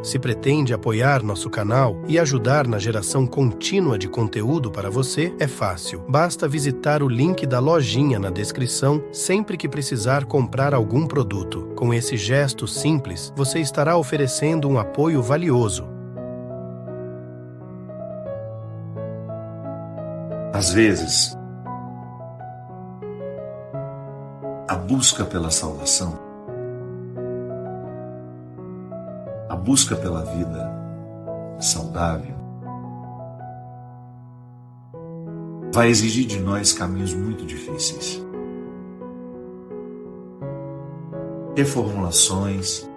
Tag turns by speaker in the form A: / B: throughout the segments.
A: Se pretende apoiar nosso canal e ajudar na geração contínua de conteúdo para você, é fácil. Basta visitar o link da lojinha na descrição sempre que precisar comprar algum produto. Com esse gesto simples, você estará oferecendo um apoio valioso.
B: Às vezes, a busca pela salvação, a busca pela vida saudável, vai exigir de nós caminhos muito difíceis. Reformulações,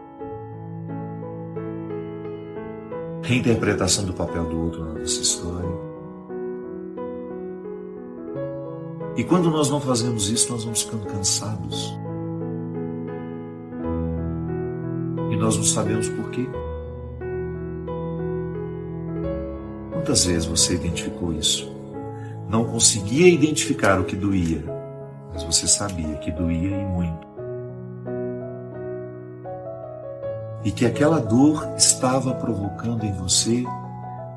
B: reinterpretação do papel do outro na nossa história. E quando nós não fazemos isso, nós vamos ficando cansados. E nós não sabemos por quê. Quantas vezes você identificou isso? Não conseguia identificar o que doía, mas você sabia que doía e muito. E que aquela dor estava provocando em você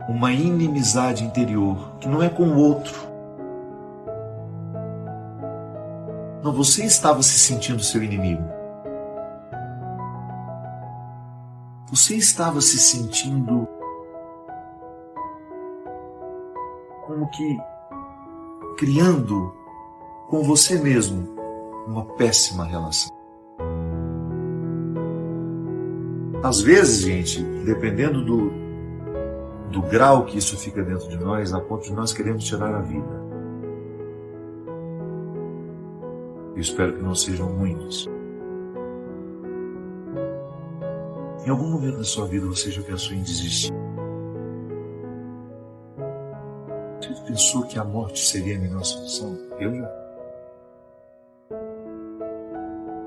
B: uma inimizade interior, que não é com o outro. Não, você estava se sentindo seu inimigo. Você estava se sentindo como que criando com você mesmo uma péssima relação. Às vezes, gente, dependendo do grau que isso fica dentro de nós, a ponto de nós queremos tirar a vida. Eu espero que não sejam muitos. Em algum momento da sua vida você já pensou em desistir? Você pensou que a morte seria a melhor solução? Eu já.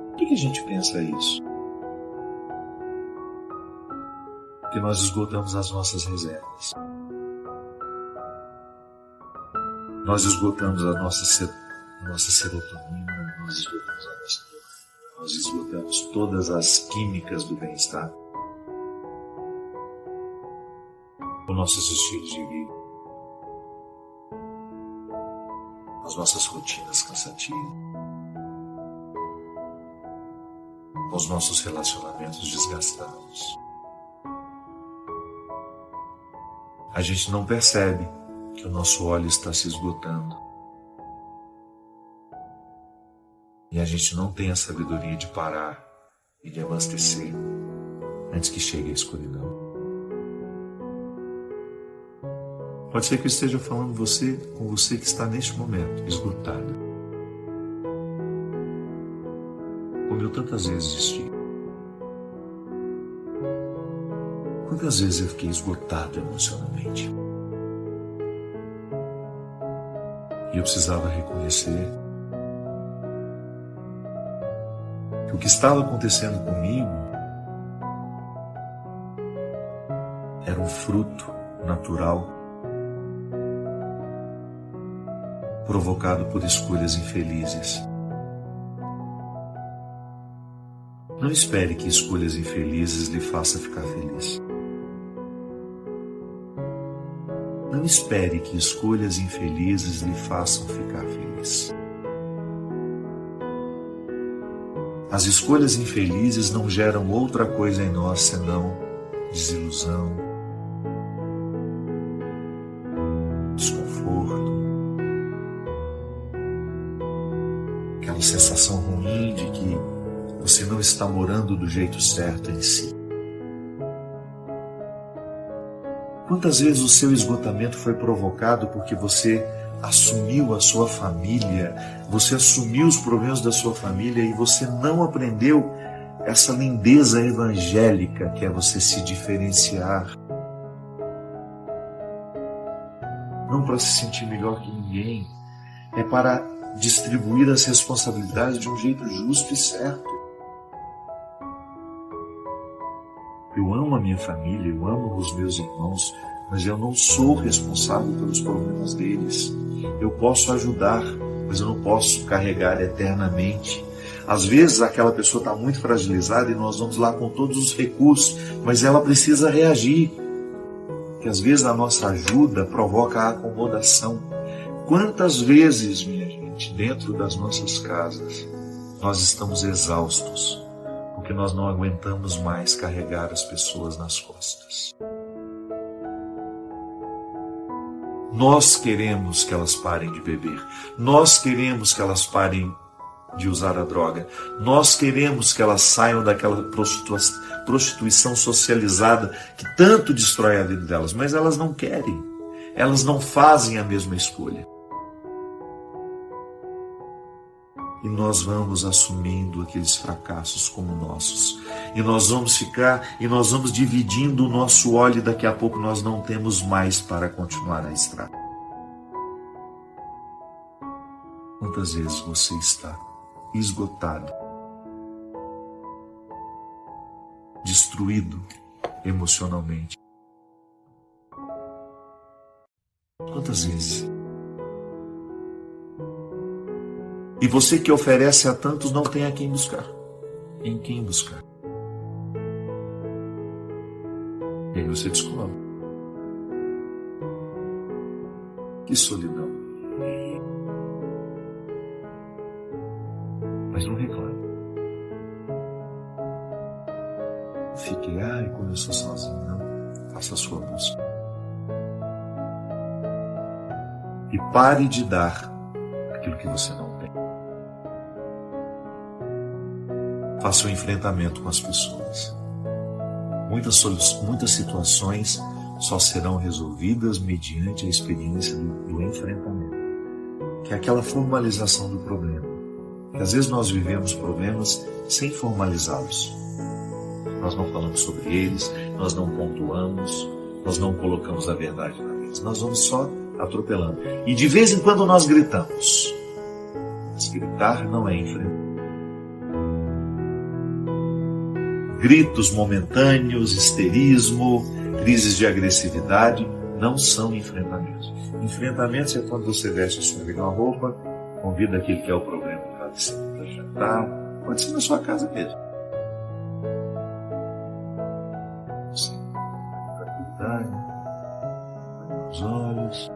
B: Por que a gente pensa isso? Porque nós esgotamos as nossas reservas. Nós esgotamos a nossa serotonina, nós esgotamos a nossa dor, nós esgotamos todas as químicas do bem-estar, os nossos estilos de vida, as nossas rotinas cansativas, os nossos relacionamentos desgastados. A gente não percebe que o nosso óleo está se esgotando. E a gente não tem a sabedoria de parar e de abastecer antes que chegue a escuridão. Pode ser que eu esteja falando com você que está neste momento esgotado. Como eu tantas vezes estive. Quantas vezes eu fiquei esgotado emocionalmente? E eu precisava reconhecer que o que estava acontecendo comigo era um fruto natural provocado por escolhas infelizes. Não espere que escolhas infelizes lhe façam ficar feliz. Não espere que escolhas infelizes lhe façam ficar feliz. As escolhas infelizes não geram outra coisa em nós senão desilusão, desconforto, aquela sensação ruim de que você não está morando do jeito certo em si. Quantas vezes o seu esgotamento foi provocado porque você assumiu a sua família, você assumiu os problemas da sua família e você não aprendeu essa lindeza evangélica que é você se diferenciar. Não para se sentir melhor que ninguém, é para distribuir as responsabilidades de um jeito justo e certo. Eu amo a minha família, eu amo os meus irmãos, mas eu não sou responsável pelos problemas deles. Eu posso ajudar, mas eu não posso carregar eternamente Às vezes aquela pessoa está muito fragilizada e nós vamos lá com todos os recursos, mas ela precisa reagir. Que às vezes a nossa ajuda provoca a acomodação. Quantas vezes, minha gente, dentro das nossas casas, nós estamos exaustos, porque nós não aguentamos mais carregar as pessoas nas costas. Nós queremos que elas parem de beber. Nós queremos que elas parem de usar a droga. Nós queremos que elas saiam daquela prostituição socializada que tanto destrói a vida delas, mas elas não querem. Elas não fazem a mesma escolha. E nós vamos assumindo aqueles fracassos como nossos. E nós vamos dividindo o nosso óleo e daqui a pouco nós não temos mais para continuar a estrada. Quantas vezes você está esgotado, destruído emocionalmente? Quantas vezes? E você que oferece a tantos não tem a quem buscar. Em quem buscar? E aí você descobre. Que solidão. Mas não reclame. Fique, como eu sou sozinho. Não. Faça a sua busca. E pare de dar aquilo que você não tem. Faça o enfrentamento com as pessoas. Muitas situações só serão resolvidas mediante a experiência do enfrentamento, que é aquela formalização do problema. Que às vezes nós vivemos problemas sem formalizá-los. Nós não falamos sobre eles, nós não pontuamos, nós não colocamos a verdade na mesa. Nós vamos só atropelando. E de vez em quando nós gritamos. Mas gritar não é enfrentar. Gritos momentâneos, histerismo, crises de agressividade não são enfrentamentos. Enfrentamentos é quando você veste a sua melhor roupa, convida aquele que é o problema para jantar, pode ser na sua casa mesmo. Você vai cuidar, os olhos.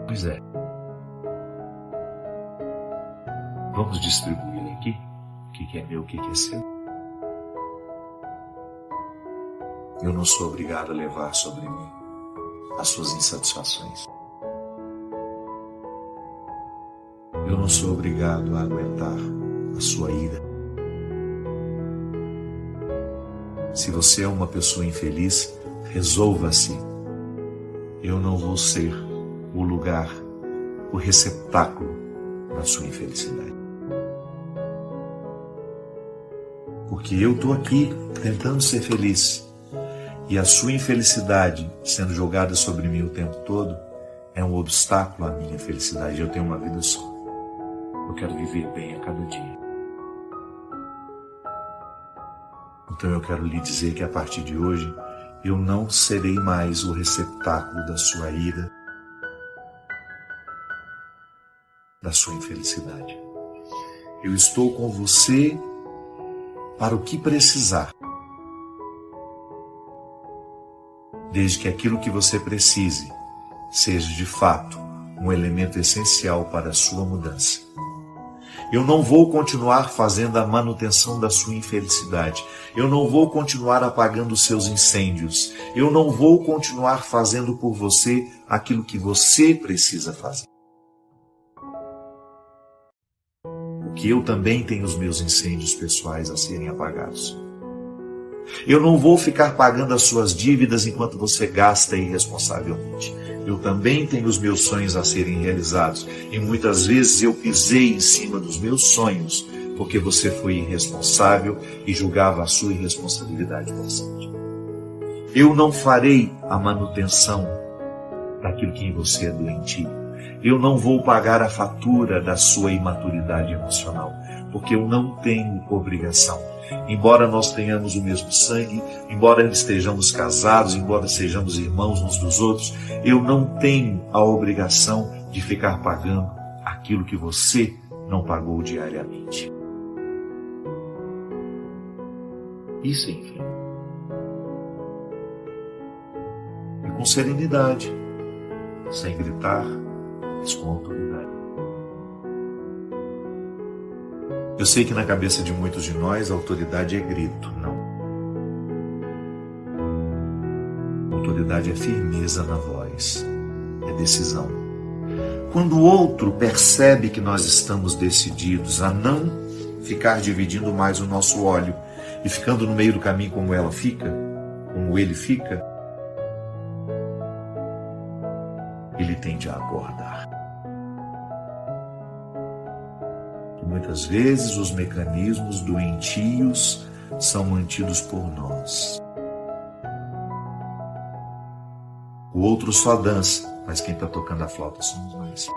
B: Pois é. Vamos distribuir aqui. O que é meu, o que é seu. Eu não sou obrigado a levar sobre mim as suas insatisfações. Eu não sou obrigado a aguentar a sua ira. Se você é uma pessoa infeliz, resolva-se. Eu não vou ser o lugar, o receptáculo da sua infelicidade. Porque eu estou aqui tentando ser feliz e a sua infelicidade sendo jogada sobre mim o tempo todo é um obstáculo à minha felicidade. Eu tenho uma vida só. Eu quero viver bem a cada dia. Então eu quero lhe dizer que a partir de hoje eu não serei mais o receptáculo da sua ira, da sua infelicidade. Eu estou com você para o que precisar, desde que aquilo que você precise seja de fato um elemento essencial para a sua mudança. Eu não vou continuar fazendo a manutenção da sua infelicidade. Eu não vou continuar apagando os seus incêndios. Eu não vou continuar fazendo por você aquilo que você precisa fazer. Porque eu também tenho os meus incêndios pessoais a serem apagados. Eu não vou ficar pagando as suas dívidas enquanto você gasta irresponsavelmente. Eu também tenho os meus sonhos a serem realizados. E muitas vezes eu pisei em cima dos meus sonhos porque você foi irresponsável e julgava a sua irresponsabilidade presente. Eu não farei a manutenção daquilo que em você é doentio. Eu não vou pagar a fatura da sua imaturidade emocional, porque eu não tenho obrigação. Embora nós tenhamos o mesmo sangue, embora estejamos casados, embora sejamos irmãos uns dos outros, eu não tenho a obrigação de ficar pagando aquilo que você não pagou diariamente. Isso, enfim. E com serenidade, sem gritar, mas com autoridade. Eu sei que na cabeça de muitos de nós a autoridade é grito. Não. A autoridade é firmeza na voz, é decisão. Quando o outro percebe que nós estamos decididos a não ficar dividindo mais o nosso óleo e ficando no meio do caminho como ela fica, como ele fica, ele tende a acordar. E muitas vezes os mecanismos doentios são mantidos por nós. O outro só dança, mas quem está tocando a flauta somos nós.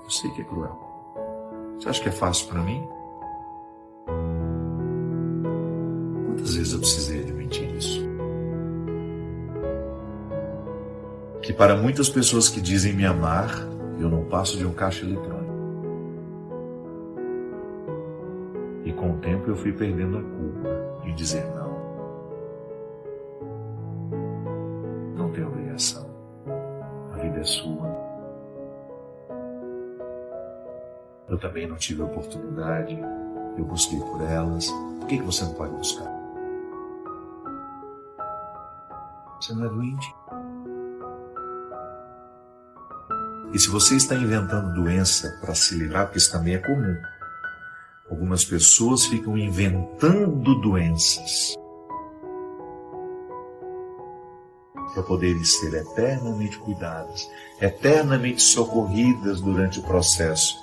B: Eu sei que é cruel. Você acha que é fácil para mim? Quantas vezes eu precisei admitir isso? Que para muitas pessoas que dizem me amar, eu não passo de um caixa eletrônico. E com o tempo eu fui perdendo a culpa de dizer não. Não tem obrigação. A vida é sua. Eu também não tive a oportunidade. Eu busquei por elas. Por que você não pode buscar? Você não é doente? E se você está inventando doença para se livrar, porque isso também é comum. Algumas pessoas ficam inventando doenças para poderem ser eternamente cuidadas, eternamente socorridas durante o processo.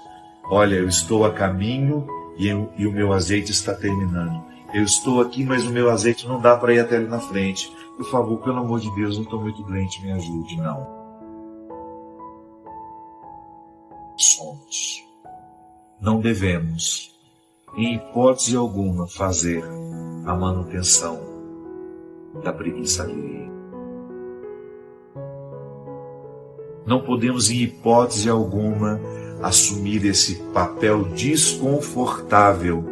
B: Olha, eu estou a caminho e o meu azeite está terminando. Eu estou aqui, mas o meu azeite não dá para ir até ali na frente. Por favor, pelo amor de Deus, não estou muito doente, me ajude. Não. Somos. Não devemos, em hipótese alguma, fazer a manutenção da preguiça alheia. Não podemos, em hipótese alguma, assumir esse papel desconfortável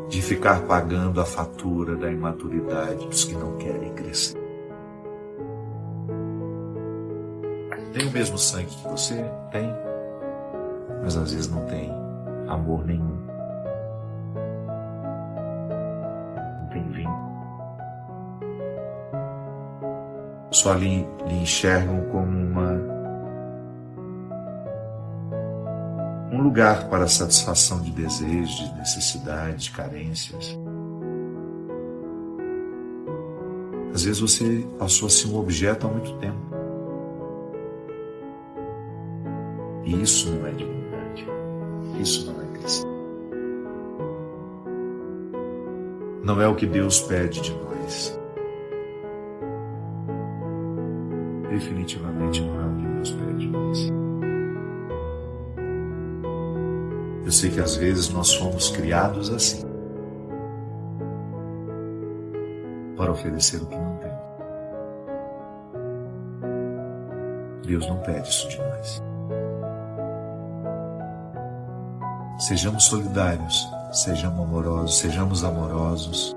B: de ficar pagando a fatura da imaturidade dos que não querem crescer. Tem o mesmo sangue que você? Tem. Mas às vezes não tem amor nenhum. Não tem vinho. Só lhe enxergam como um lugar para a satisfação de desejos, de necessidades, de carências. Às vezes você passou a ser um objeto há muito tempo. E isso não é dignidade. Isso não é cristão. Não é o que Deus pede de nós. Definitivamente não é o que Deus pede de nós. Eu sei que às vezes nós fomos criados assim, para oferecer o que não temos. Deus não pede isso de nós. Sejamos solidários, sejamos amorosos,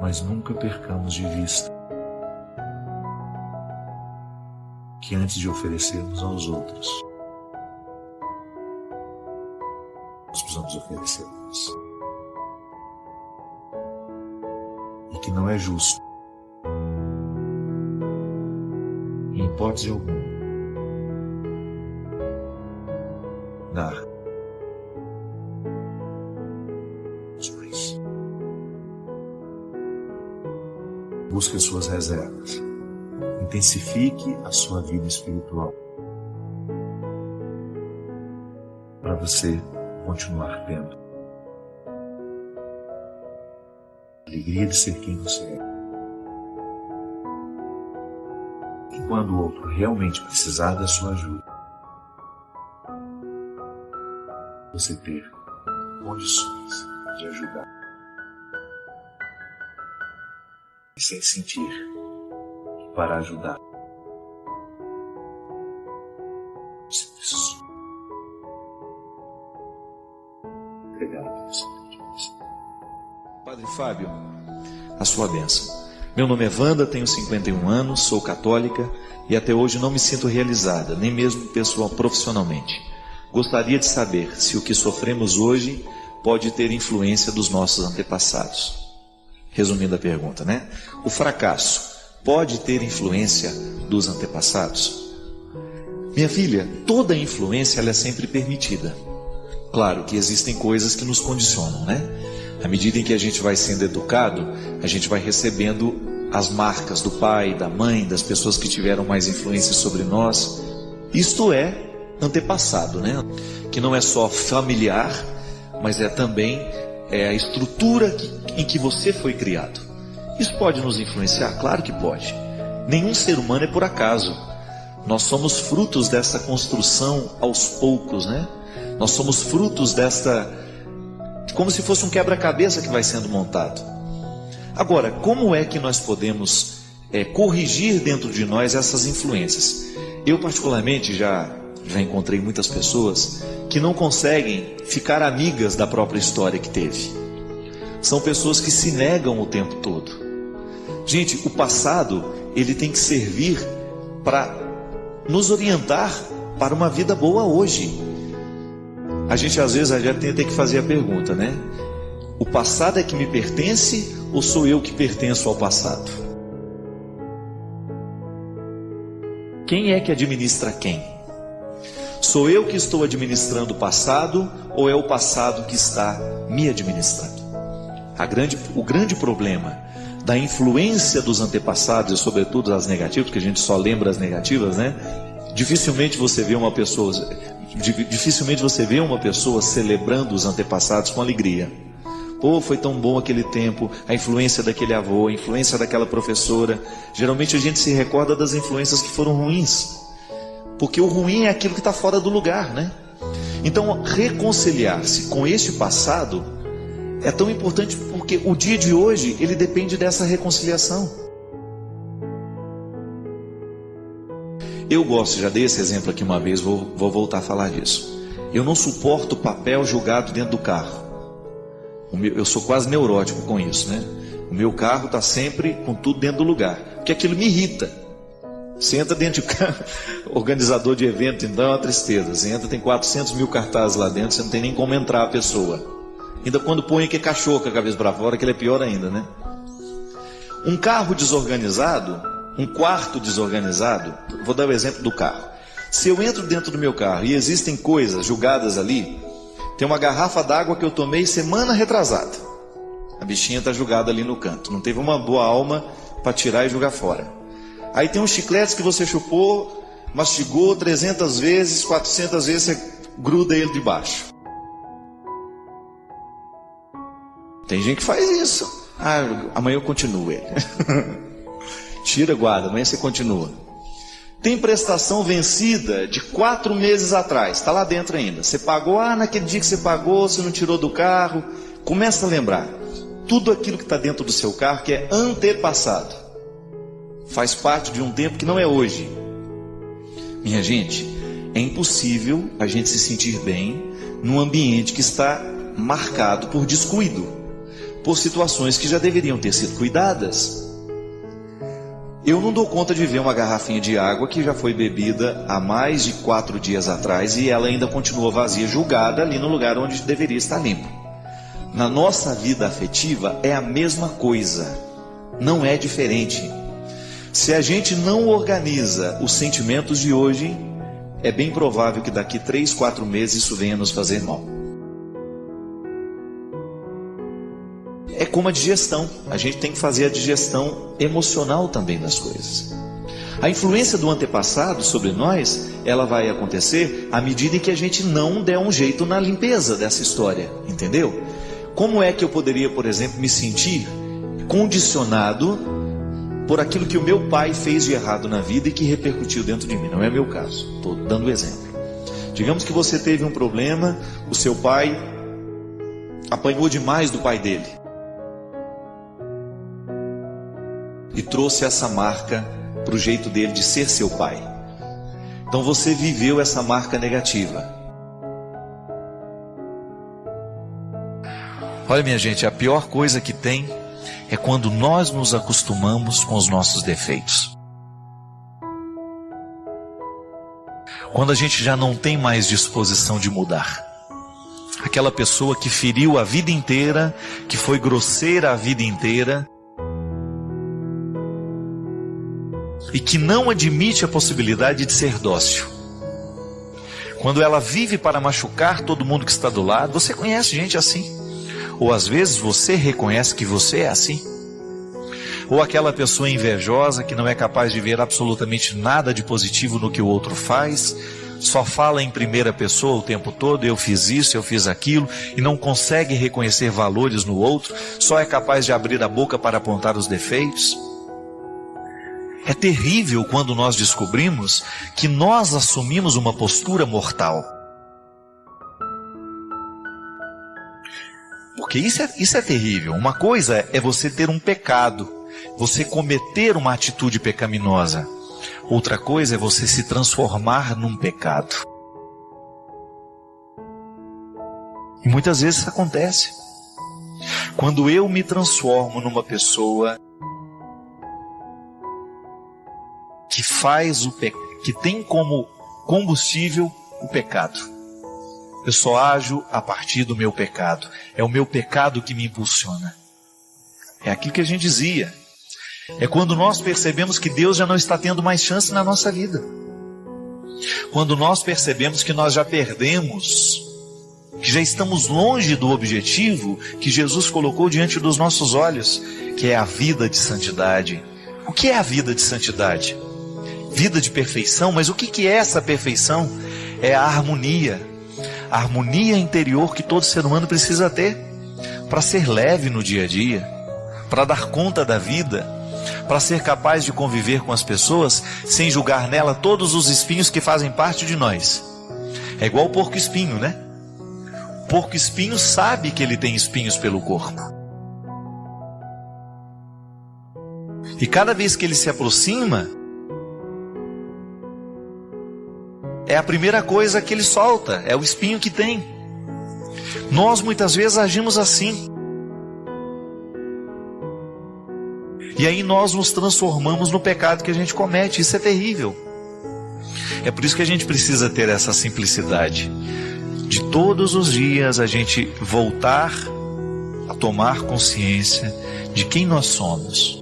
B: mas nunca percamos de vista que antes de oferecermos aos outros, nós precisamos oferecer a nós. E que não é justo, em hipótese alguma, dar os mais. Busque as suas reservas. Intensifique a sua vida espiritual para você continuar tendo a alegria de ser quem você é. E quando o outro realmente precisar da sua ajuda, você ter condições de ajudar e sem sentir que para ajudar
C: Padre Fábio, a sua bênção. Meu nome é Wanda, tenho 51 anos, sou católica e até hoje não me sinto realizada, nem mesmo profissionalmente. Gostaria de saber se o que sofremos hoje pode ter influência dos nossos antepassados. Resumindo a pergunta, né? O fracasso pode ter influência dos antepassados? Minha filha, toda influência ela é sempre permitida. Claro que existem coisas que nos condicionam, né? À medida em que a gente vai sendo educado, a gente vai recebendo as marcas do pai, da mãe, das pessoas que tiveram mais influência sobre nós. Isto é antepassado, né? Que não é só familiar, mas é também a estrutura em que você foi criado. Isso pode nos influenciar? Claro que pode. Nenhum ser humano é por acaso. Nós somos frutos dessa construção aos poucos, né? Nós somos frutos como se fosse um quebra-cabeça que vai sendo montado. Agora, como é que nós podemos corrigir dentro de nós essas influências? Eu particularmente já encontrei muitas pessoas que não conseguem ficar amigas da própria história que teve. São pessoas que se negam o tempo todo. Gente, o passado, ele tem que servir para nos orientar para uma vida boa hoje. A gente às vezes já tem que fazer a pergunta, né? O passado é que me pertence ou sou eu que pertenço ao passado? Quem é que administra quem? Sou eu que estou administrando o passado ou é o passado que está me administrando? O grande problema da influência dos antepassados, e sobretudo as negativas, porque a gente só lembra as negativas, né? Dificilmente você vê uma pessoa celebrando os antepassados com alegria. Pô, foi tão bom aquele tempo, a influência daquele avô, a influência daquela professora. Geralmente a gente se recorda das influências que foram ruins, porque o ruim é aquilo que está fora do lugar, né? Então, reconciliar-se com este passado é tão importante porque o dia de hoje, ele depende dessa reconciliação. Eu gosto, já dei esse exemplo aqui uma vez, vou voltar a falar disso. Eu não suporto papel jogado dentro do carro. Eu sou quase neurótico com isso, né? O meu carro está sempre com tudo dentro do lugar, porque aquilo me irrita. Você entra dentro de carro, organizador de evento, então é uma tristeza. Você entra, tem 400 mil cartazes lá dentro, você não tem nem como entrar a pessoa. Ainda quando põe aquele cachorro com a cabeça para fora, que ele é pior ainda, né? Um carro desorganizado, um quarto desorganizado, vou dar o exemplo do carro. Se eu entro dentro do meu carro e existem coisas jogadas ali, tem uma garrafa d'água que eu tomei semana retrasada. A bichinha está jogada ali no canto, não teve uma boa alma para tirar e jogar fora. Aí tem uns chicletes que você chupou, mastigou 300 vezes, 400 vezes, você gruda ele debaixo. Tem gente que faz isso. Amanhã eu continuo ele. Tira, guarda, amanhã você continua. Tem prestação vencida de 4 meses atrás, está lá dentro ainda. Você pagou, naquele dia que você pagou, você não tirou do carro. Começa a lembrar. Tudo aquilo que está dentro do seu carro que é antepassado. Faz parte de um tempo que não é hoje. Minha gente, é impossível a gente se sentir bem num ambiente que está marcado por descuido, por situações que já deveriam ter sido cuidadas. Eu não dou conta de ver uma garrafinha de água que já foi bebida há mais de 4 dias atrás e ela ainda continua vazia, julgada ali no lugar onde deveria estar limpo. Na nossa vida afetiva é a mesma coisa, não é diferente. Se a gente não organiza os sentimentos de hoje, é bem provável que daqui 3, 4 meses isso venha nos fazer mal. É como a digestão, a gente tem que fazer a digestão emocional também das coisas. A influência do antepassado sobre nós, ela vai acontecer à medida em que a gente não der um jeito na limpeza dessa história, entendeu? Como é que eu poderia, por exemplo, me sentir condicionado por aquilo que o meu pai fez de errado na vida e que repercutiu dentro de mim? Não é meu caso, estou dando exemplo. Digamos que você teve um problema, o seu pai apanhou demais do pai dele e trouxe essa marca para o jeito dele de ser seu pai. Então você viveu essa marca negativa. Olha, minha gente, a pior coisa que tem é quando nós nos acostumamos com os nossos defeitos. Quando a gente já não tem mais disposição de mudar. Aquela pessoa que feriu a vida inteira, que foi grosseira a vida inteira, e que não admite a possibilidade de ser dócil. Quando ela vive para machucar todo mundo que está do lado, você conhece gente assim. Ou às vezes você reconhece que você é assim. Ou aquela pessoa invejosa que não é capaz de ver absolutamente nada de positivo no que o outro faz, só fala em primeira pessoa o tempo todo, eu fiz isso, eu fiz aquilo, e não consegue reconhecer valores no outro, só é capaz de abrir a boca para apontar os defeitos. É terrível quando nós descobrimos que nós assumimos uma postura mortal. Porque isso é terrível. Uma coisa é você ter um pecado, você cometer uma atitude pecaminosa. Outra coisa é você se transformar num pecado. E muitas vezes isso acontece. Quando eu me transformo numa pessoa que faz que tem como combustível o pecado. Eu só ajo a partir do meu pecado. É o meu pecado que me impulsiona. É aquilo que a gente dizia. É quando nós percebemos que Deus já não está tendo mais chance na nossa vida. Quando nós percebemos que nós já perdemos, que já estamos longe do objetivo que Jesus colocou diante dos nossos olhos, que é a vida de santidade. O que é a vida de santidade? Vida de perfeição, mas o que é essa perfeição? É a harmonia interior que todo ser humano precisa ter, para ser leve no dia a dia, para dar conta da vida, para ser capaz de conviver com as pessoas, sem julgar nela todos os espinhos que fazem parte de nós. É igual o porco-espinho, né? O porco-espinho sabe que ele tem espinhos pelo corpo. E cada vez que ele se aproxima, é a primeira coisa que ele solta, é o espinho que tem. Nós muitas vezes agimos assim. E aí nós nos transformamos no pecado que a gente comete. Isso é terrível. É por isso que a gente precisa ter essa simplicidade. De todos os dias a gente voltar a tomar consciência de quem nós somos.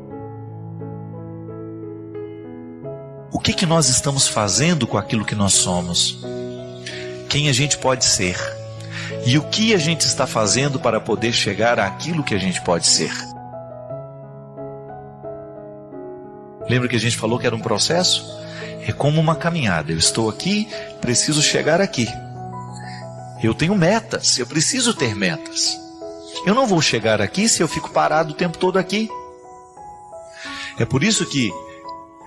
C: O que nós estamos fazendo com aquilo que nós somos? Quem a gente pode ser? E o que a gente está fazendo para poder chegar àquilo que a gente pode ser? Lembra que a gente falou que era um processo? É como uma caminhada. Eu estou aqui, preciso chegar aqui. Eu tenho metas, eu preciso ter metas. Eu não vou chegar aqui se eu fico parado o tempo todo aqui. É por isso que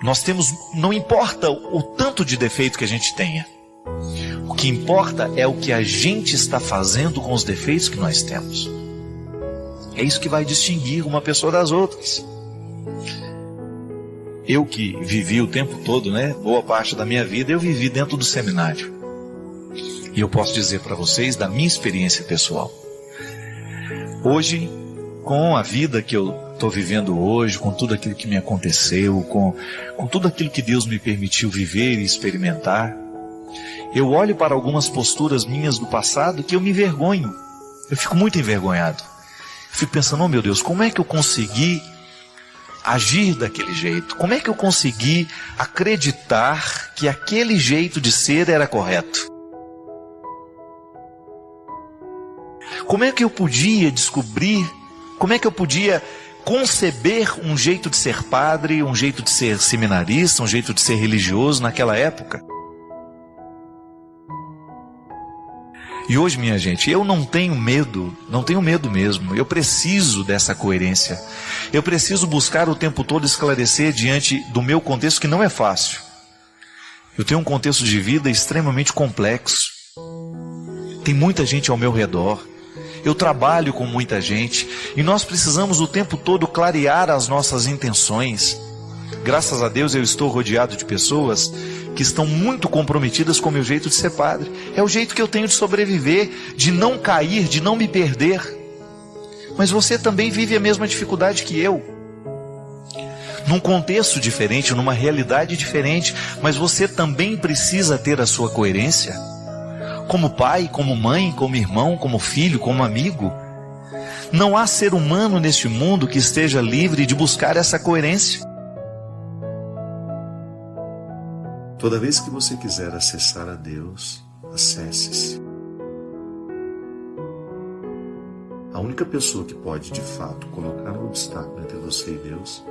C: nós temos, não importa o tanto de defeito que a gente tenha. O que importa é o que a gente está fazendo com os defeitos que nós temos. É isso que vai distinguir uma pessoa das outras. Eu que vivi o tempo todo, né? Boa parte da minha vida eu vivi dentro do seminário. E eu posso dizer para vocês da minha experiência pessoal. Hoje, com a vida que eu estou vivendo hoje, com tudo aquilo que me aconteceu, com tudo aquilo que Deus me permitiu viver e experimentar, eu olho para algumas posturas minhas do passado que eu me envergonho. Eu fico muito envergonhado. Eu fico pensando, oh meu Deus, como é que eu consegui agir daquele jeito? Como é que eu consegui acreditar que aquele jeito de ser era correto? Como é que eu podia descobrir, como é que eu podia conceber um jeito de ser padre, um jeito de ser seminarista, um jeito de ser religioso naquela época? E hoje, minha gente, eu não tenho medo mesmo. Eu preciso dessa coerência. Eu preciso buscar o tempo todo esclarecer diante do meu contexto, que não é fácil. Eu tenho um contexto de vida extremamente complexo. Tem muita gente ao meu redor. Eu trabalho com muita gente. E nós precisamos o tempo todo clarear as nossas intenções. Graças a Deus eu estou rodeado de pessoas que estão muito comprometidas com o meu jeito de ser padre. É o jeito que eu tenho de sobreviver, de não cair, de não me perder. Mas você também vive a mesma dificuldade que eu. Num contexto diferente, numa realidade diferente, mas você também precisa ter a sua coerência. Como pai, como mãe, como irmão, como filho, como amigo. Não há ser humano neste mundo que esteja livre de buscar essa coerência.
B: Toda vez que você quiser acessar a Deus, acesse-se. A única pessoa que pode, de fato, colocar um obstáculo entre você e Deus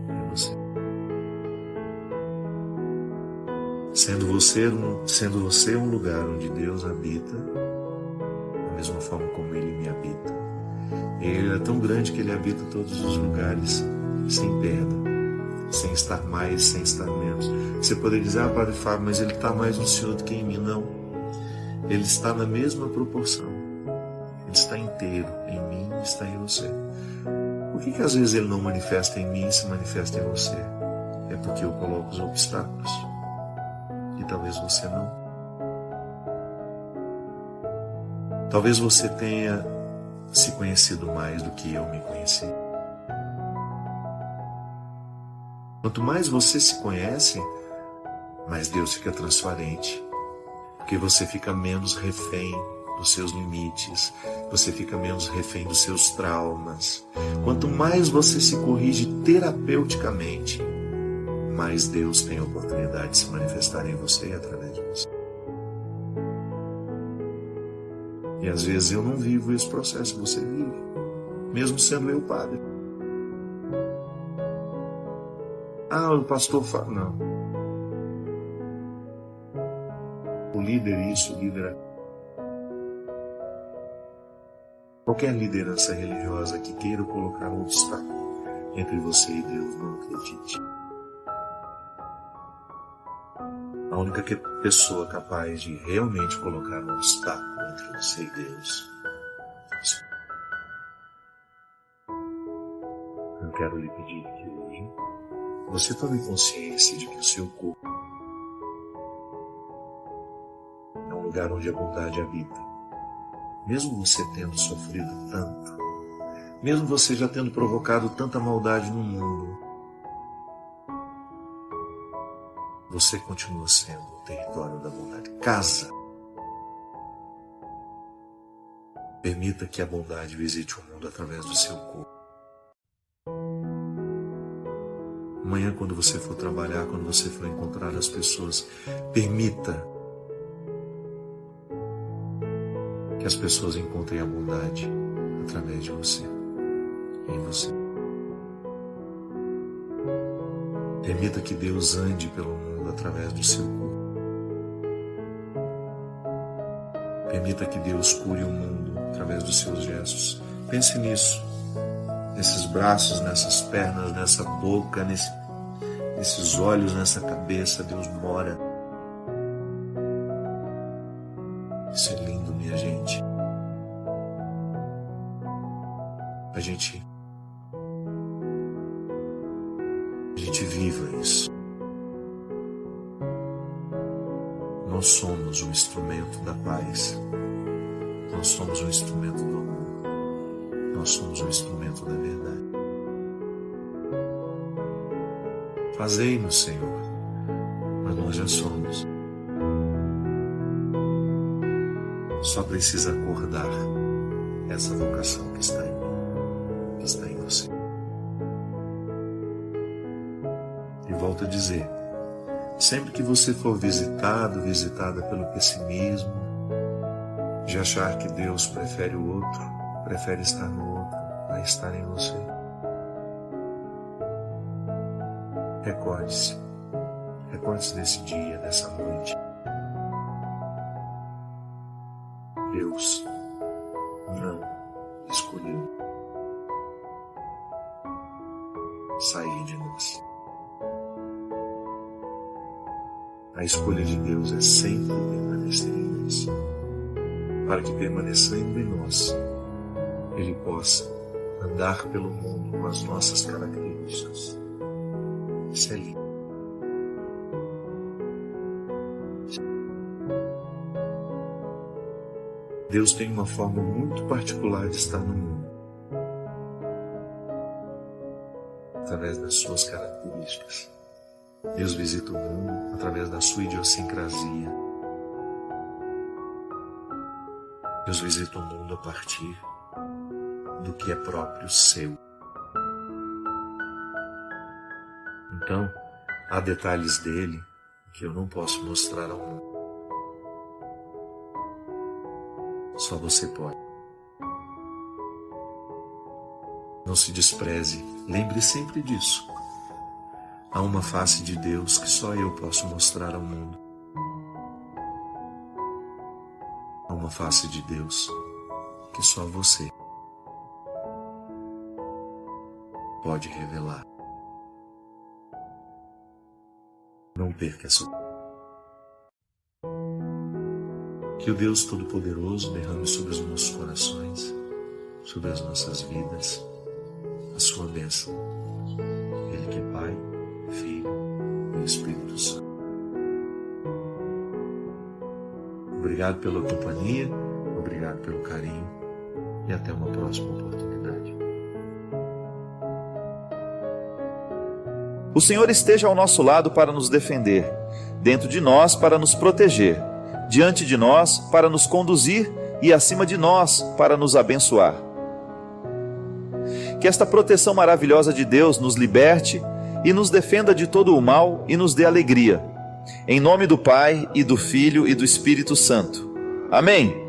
B: é você. Sendo você um lugar onde Deus habita, da mesma forma como Ele me habita. Ele é tão grande que Ele habita todos os lugares, sem perda, sem estar mais, sem estar menos. Você poderia dizer, Padre Fábio, mas Ele está mais no Senhor do que em mim. Não. Ele está na mesma proporção. Ele está inteiro em mim e está em você. Por que às vezes Ele não manifesta em mim e se manifesta em você? É porque eu coloco os obstáculos. E talvez você não. Talvez você tenha se conhecido mais do que eu me conheci. Quanto mais você se conhece, mais Deus fica transparente. Porque você fica menos refém dos seus limites, você fica menos refém dos seus traumas. Quanto mais você se corrige terapeuticamente, mais Deus tem a oportunidade de se manifestar em você e através de você. E às vezes eu não vivo esse processo que você vive, mesmo sendo eu padre. O pastor fala, não. O líder isso, o líder aquilo. Qualquer liderança religiosa que queira colocar um obstáculo entre você e Deus, não acredite. A única pessoa capaz de realmente colocar um obstáculo entre você e Deus é você. Eu quero lhe pedir que hoje você tome consciência de que o seu corpo é um lugar onde a bondade habita. Mesmo você tendo sofrido tanto, mesmo você já tendo provocado tanta maldade no mundo, você continua sendo o território da bondade. Casa. Permita que a bondade visite o mundo através do seu corpo. Amanhã, quando você for trabalhar, quando você for encontrar as pessoas, permita que as pessoas encontrem a bondade através de você, em você. Permita que Deus ande pelo mundo através do seu corpo. Permita que Deus cure o mundo através dos seus gestos. Pense nisso. Nesses braços, nessas pernas, nessa boca, nesses olhos, nessa cabeça, Deus mora. Isso é lindo, minha gente. A gente viva isso. Nós somos um instrumento da paz. Nós somos um instrumento do amor. Nós somos um instrumento da verdade. Fazei-nos, Senhor, mas nós já somos. Só precisa acordar essa vocação que está em mim, que está em você. E volto a dizer, sempre que você for visitada pelo pessimismo, de achar que Deus prefere o outro, prefere estar no outro, a estar em você, recorde-se desse dia, dessa noite. Deus não escolheu sair de nós. A escolha de Deus é sempre permanecer em nós, para que permanecendo em nós, Ele possa andar pelo mundo com as nossas características. Isso é lindo. Deus tem uma forma muito particular de estar no mundo. através das suas características. Deus visita o mundo através da sua idiosincrasia. Deus visita o mundo a partir do que é próprio seu. Então, há detalhes dele que eu não posso mostrar ao mundo. Só você pode. Não se despreze, lembre sempre disso. Há uma face de Deus que só eu posso mostrar ao mundo. Há uma face de Deus que só você pode revelar. Não perca essa. Que o Deus Todo-Poderoso derrame sobre os nossos corações, sobre as nossas vidas, a sua bênção. Ele que é Pai, Filho e Espírito Santo. Obrigado pela companhia, obrigado pelo carinho e até uma próxima oportunidade.
C: O Senhor esteja ao nosso lado para nos defender, dentro de nós para nos proteger, diante de nós para nos conduzir e acima de nós para nos abençoar. Que esta proteção maravilhosa de Deus nos liberte e nos defenda de todo o mal e nos dê alegria. Em nome do Pai, e do Filho e do Espírito Santo. Amém.